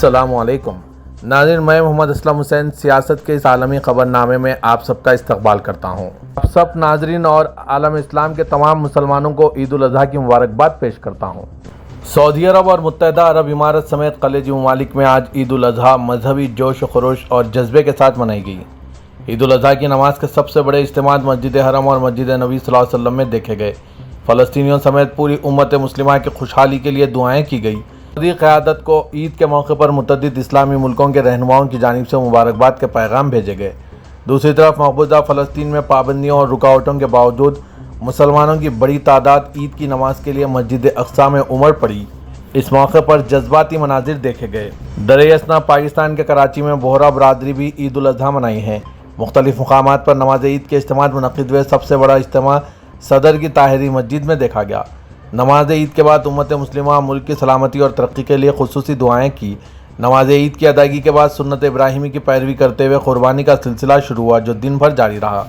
السلام علیکم ناظرین، میں محمد اسلم حسین سیاست کے اس عالمی خبر نامے میں آپ سب کا استقبال کرتا ہوں۔ آپ سب ناظرین اور عالم اسلام کے تمام مسلمانوں کو عید الاضحیٰ کی مبارکباد پیش کرتا ہوں۔ سعودی عرب اور متحدہ عرب امارات سمیت خلیجی ممالک میں آج عید الاضحیٰ مذہبی جوش و خروش اور جذبے کے ساتھ منائی گئی۔ عید الاضحیٰ کی نماز کے سب سے بڑے اجتماعات مسجد حرم اور مسجد نبوی صلی اللہ علیہ وسلم میں دیکھے گئے۔ فلسطینیوں سمیت پوری امت مسلمہ کی خوشحالی کے لیے دعائیں کی گئی۔ سعودی قیادت کو عید کے موقع پر متعدد اسلامی ملکوں کے رہنماؤں کی جانب سے مبارکباد کے پیغام بھیجے گئے۔ دوسری طرف مقبوضہ فلسطین میں پابندیوں اور رکاوٹوں کے باوجود مسلمانوں کی بڑی تعداد عید کی نماز کے لیے مسجد اقصیٰ میں امڑ پڑی۔ اس موقع پر جذباتی مناظر دیکھے گئے۔ درِ اثنا پاکستان کے کراچی میں بوہرا برادری بھی عید الاضحیٰ منائی ہے۔ مختلف مقامات پر نماز عید کے اجتماعات منعقد ہوئے۔ سب سے بڑا اجتماع صدر کی طاہری مسجد میں دیکھا گیا۔ نماز عید کے بعد امت مسلمہ ملک کی سلامتی اور ترقی کے لیے خصوصی دعائیں کی۔ نماز عید کی ادائیگی کے بعد سنت ابراہیمی کی پیروی کرتے ہوئے قربانی کا سلسلہ شروع ہوا، جو دن بھر جاری رہا۔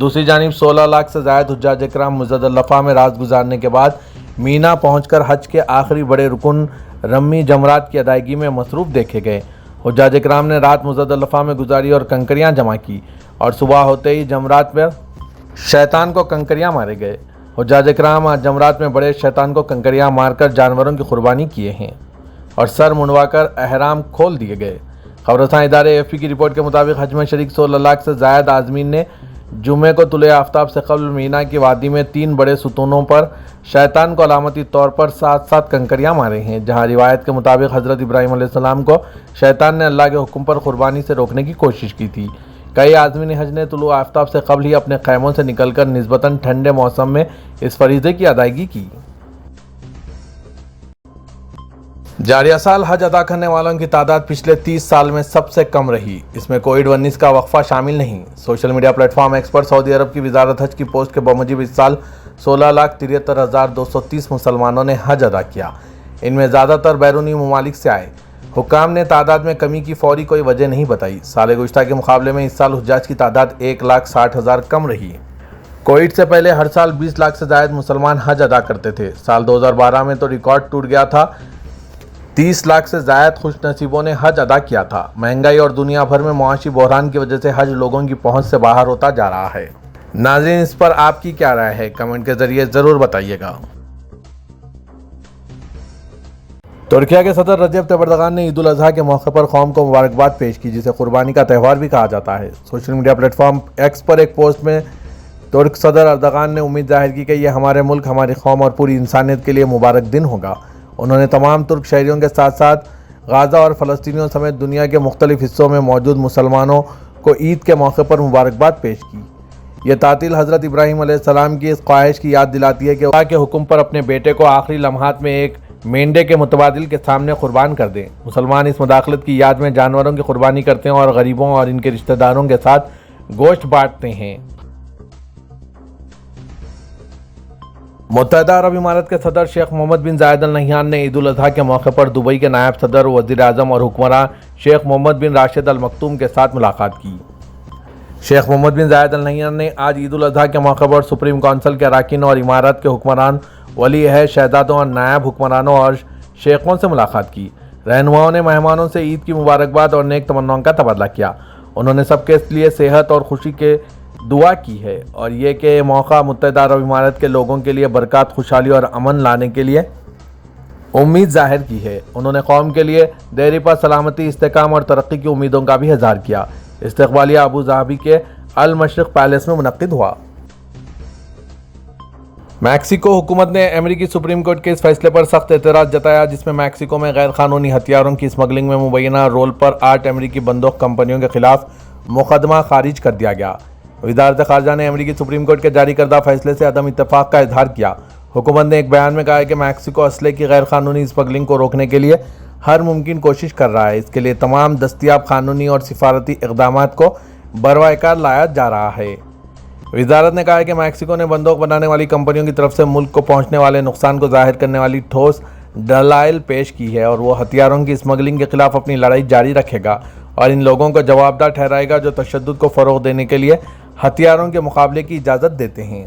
دوسری جانب 16 لاکھ سے زائد حجاج کرام مزدلفہ میں رات گزارنے کے بعد مینا پہنچ کر حج کے آخری بڑے رکن رمی جمرات کی ادائیگی میں مصروف دیکھے گئے۔ حجاج کرام نے رات مزدلفہ میں گزاری اور کنکریاں جمع کی، اور صبح ہوتے ہی جمرات پر شیطان کو کنکریاں مارے گئے۔ حجاج کرام آج جمرات میں بڑے شیطان کو کنکریاں مار کر جانوروں کی قربانی کیے ہیں اور سر منڈوا کر احرام کھول دیے گئے۔ خبر رساں ادارے AFP کی رپورٹ کے مطابق حج میں شریک 16 لاکھ سے زائد عازمین نے جمعے کو طلوع آفتاب سے قبل مینا کی وادی میں 3 بڑے ستونوں پر شیطان کو علامتی طور پر 7 کنکریاں مارے ہیں، جہاں روایت کے مطابق حضرت ابراہیم علیہ السلام کو شیطان نے اللہ کے حکم پر قربانی سے روکنے کی کوشش کی تھی۔ کئی عازمین حج نے طلوع آفتاب سے قبل ہی اپنے خیموں سے نکل کر نسبتاً ٹھنڈے موسم میں اس فریضے کی ادائیگی کی۔ جاریہ سال حج ادا کرنے والوں کی تعداد پچھلے 30 سال میں سب سے کم رہی۔ اس میں کووڈ-19 کا وقفہ شامل نہیں۔ Social media platform X پر سعودی عرب کی وزارت حج کی پوسٹ کے بموجب اس سال 16,73,230 مسلمانوں نے حج ادا کیا۔ ان میں زیادہ تر بیرونی ممالک سے آئے۔ حکام نے تعداد میں کمی کی فوری کوئی وجہ نہیں بتائی۔ سال گزشتہ کے مقابلے میں اس سال حجاج کی تعداد 1,60,000 کم رہی۔ کووڈ سے پہلے ہر سال 20 لاکھ سے زائد مسلمان حج ادا کرتے تھے۔ سال 2012 میں تو ریکارڈ ٹوٹ گیا تھا، 30 لاکھ سے زائد خوش نصیبوں نے حج ادا کیا تھا۔ مہنگائی اور دنیا بھر میں معاشی بحران کی وجہ سے حج لوگوں کی پہنچ سے باہر ہوتا جا رہا ہے۔ ناظرین، اس پر آپ کی کیا رائے ہے؟ کمنٹ کے ذریعے ضرور بتائیے گا۔ ترکیہ کے صدر رجب طیب اردوغان نے عید الاضحیٰ کے موقع پر قوم کو مبارکباد پیش کی، جسے قربانی کا تہوار بھی کہا جاتا ہے۔ Social media platform X پر ایک پوسٹ میں ترک صدر اردوغان نے امید ظاہر کی کہ یہ ہمارے ملک، ہماری قوم اور پوری انسانیت کے لیے مبارک دن ہوگا۔ انہوں نے تمام ترک شہریوں کے ساتھ ساتھ غزہ اور فلسطینیوں سمیت دنیا کے مختلف حصوں میں موجود مسلمانوں کو عید کے موقع پر مبارکباد پیش کی۔ یہ تعطیل حضرت ابراہیم علیہ السلام کی اس خواہش کی یاد دلاتی ہے کہ اللہ کے حکم پر اپنے بیٹے کو آخری لمحات میں ایک مینڈے کے متبادل کے سامنے قربان کر دیں۔ مسلمان اس مداخلت کی یاد میں جانوروں کی قربانی کرتے ہیں اور غریبوں اور ان کے رشتہ داروں کے ساتھ گوشت بانٹتے ہیں۔ متحدہ عرب امارات کے صدر شیخ محمد بن زائد ال نہیان نے عید الاضحیٰ کے موقع پر دبئی کے نائب صدر، وزیر اعظم اور حکمراں شیخ محمد بن راشد ال مکتوم کے ساتھ ملاقات کی۔ شیخ محمد بن زائد ال نہیان نے آج عید الاضحیٰ کے موقع پر سپریم کونسل کے اراکین اور امارات کے حکمران، ولی عہد، شہزادوں اور نائب حکمرانوں اور شیخوں سے ملاقات کی۔ رہنماؤں نے مہمانوں سے عید کی مبارکباد اور نیک تمناؤں کا تبادلہ کیا۔ انہوں نے سب کے لیے صحت اور خوشی کے دعا کی ہے اور یہ کہ یہ موقع متحدہ عرب امارات کے لوگوں کے لیے برکات، خوشحالی اور امن لانے کے لیے امید ظاہر کی ہے۔ انہوں نے قوم کے لیے دیر پا سلامتی، استحکام اور ترقی کی امیدوں کا بھی اظہار کیا۔ استقبالیہ ابو ظبی کے المشرق پیلس میں منعقد ہوا۔ میکسیکو حکومت نے امریکی سپریم کورٹ کے اس فیصلے پر سخت اعتراض جتایا، جس میں میکسیکو میں غیر قانونی ہتھیاروں کی اسمگلنگ میں مبینہ رول پر 8 امریکی بندوق کمپنیوں کے خلاف مقدمہ خارج کر دیا گیا۔ وزارت خارجہ نے امریکی سپریم کورٹ کے جاری کردہ فیصلے سے عدم اتفاق کا اظہار کیا۔ حکومت نے ایک بیان میں کہا ہے کہ میکسیکو اسلحے کی غیر قانونی اسمگلنگ کو روکنے کے لیے ہر ممکن کوشش کر رہا ہے۔ اس کے لیے تمام دستیاب قانونی اور سفارتی اقدامات کو بروئے کار لایا جا رہا ہے۔ وزارت نے کہا ہے کہ میکسیکو نے بندوق بنانے والی کمپنیوں کی طرف سے ملک کو پہنچنے والے نقصان کو ظاہر کرنے والی ٹھوس دلائل پیش کی ہے اور وہ ہتھیاروں کی اسمگلنگ کے خلاف اپنی لڑائی جاری رکھے گا اور ان لوگوں کو جوابدہ ٹھہرائے گا جو تشدد کو فروغ دینے کے لیے ہتھیاروں کے مقابلے کی اجازت دیتے ہیں۔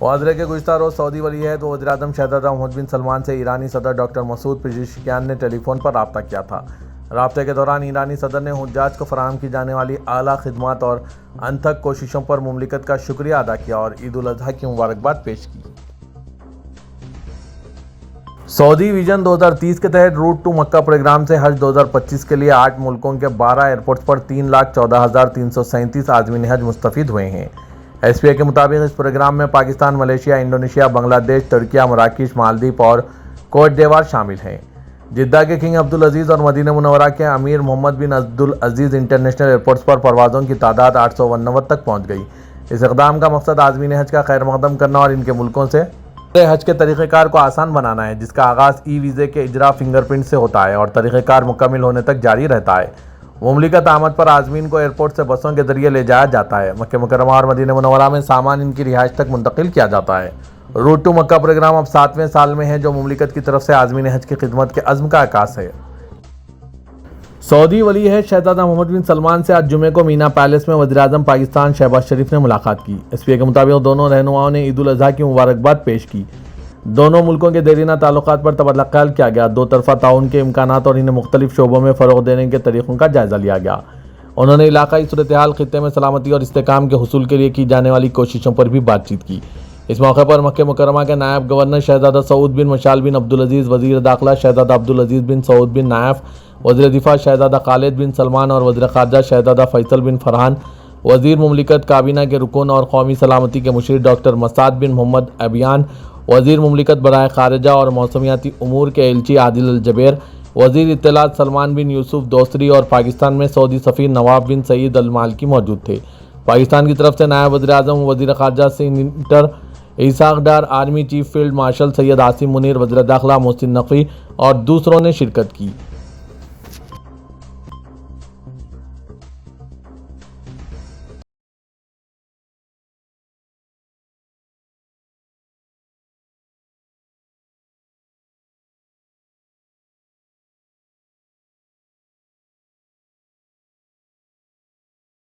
واضح کہ گزشتہ روز سعودی ولی عہد و وزیر اعظم شہزادہ محمد بن سلمان سے ایرانی صدر ڈاکٹر مسعود پزشکیان نے ٹیلی فون پر رابطہ کیا تھا۔ رابطے کے دوران ایرانی صدر نے حجاج کو فراہم کی جانے والی اعلیٰ خدمات اور انتھک کوششوں پر مملکت کا شکریہ ادا کیا اور عید الاضحیٰ کی مبارکباد پیش کی۔ سعودی ویژن 2030 کے تحت روٹ ٹو مکہ پروگرام سے حج 2025 کے لیے 8 ملکوں کے 12 ایئرپورٹس پر 3,14,337 عازمین حج مستفید ہوئے ہیں۔ ایس پی اے کے مطابق اس پروگرام میں پاکستان، ملیشیا، انڈونیشیا، بنگلہ دیش، ترکیہ، مراکش، مالدیپ اور کوٹ ڈیوار شامل ہیں۔ جدہ کے کنگ عبدالعزیز اور مدینہ منورہ کے امیر محمد بن عبدالعزیز انٹرنیشنل ایئرپورٹس پر پروازوں کی تعداد 899 تک پہنچ گئی۔ اس اقدام کا مقصد عازمین حج کا خیر مقدم کرنا اور ان کے ملکوں سے حج کے طریقہ کار کو آسان بنانا ہے، جس کا آغاز ای ویزے کے اجرا فنگر پرنٹ سے ہوتا ہے اور طریقہ کار مکمل ہونے تک جاری رہتا ہے۔ مملکت آمد پر عازمین کو ایئرپورٹ سے بسوں کے ذریعے لے جایا جاتا ہے۔ مکہ مکرمہ اور مدینہ منورہ میں سامان ان کی رہائش تک منتقل کیا جاتا ہے۔ روٹ ٹو مکہ پروگرام اب 7ویں سال میں ہے، جو مملکت کی طرف سے عازمین حج کی خدمت کے عزم کا عکاس ہے۔ سعودی ولی عہد شہزادہ محمد بن سلمان سے آج جمعے کو مینا پیلس میں وزیر اعظم پاکستان شہباز شریف نے ملاقات کی۔ ایس پی اے کے مطابق دونوں رہنماؤں نے عید الاضحیٰ کی مبارکباد پیش کی۔ دونوں ملکوں کے دیرینہ تعلقات پر تبادلہ خیال کیا گیا۔ دو طرفہ تعاون کے امکانات اور انہیں مختلف شعبوں میں فروغ دینے کے طریقوں کا جائزہ لیا گیا۔ انہوں نے علاقائی صورتحال، خطے میں سلامتی اور استحکام کے حصول کے لیے کی جانے والی کوششوں پر بھی بات چیت کی۔ اس موقع پر مکہ مکرمہ کے نائب گورنر شہزادہ سعود بن مشال بن عبدالعزیز، وزیر داخلہ شہزادہ عبدالعزیز بن سعود بن نائف، وزیر دفاع شہزادہ خالد بن سلمان اور وزیر خارجہ شہزادہ فیصل بن فرحان، وزیر مملکت کابینہ کے رکن اور قومی سلامتی کے مشیر ڈاکٹر مسعد بن محمد ابیان، وزیر مملکت برائے خارجہ اور موسمیاتی امور کے ایلچی عادل الجبیر، وزیر اطلاعات سلمان بن یوسف دوسری اور پاکستان میں سعودی سفیر نواف بن سعید المالکی موجود تھے۔ پاکستان کی طرف سے نائب وزیر اعظم و وزیر خارجہ senator Ishaq Dar, army chief field marshal Syed Asim Munir, وزیر داخلہ محسن نقوی اور دوسروں نے شرکت کی۔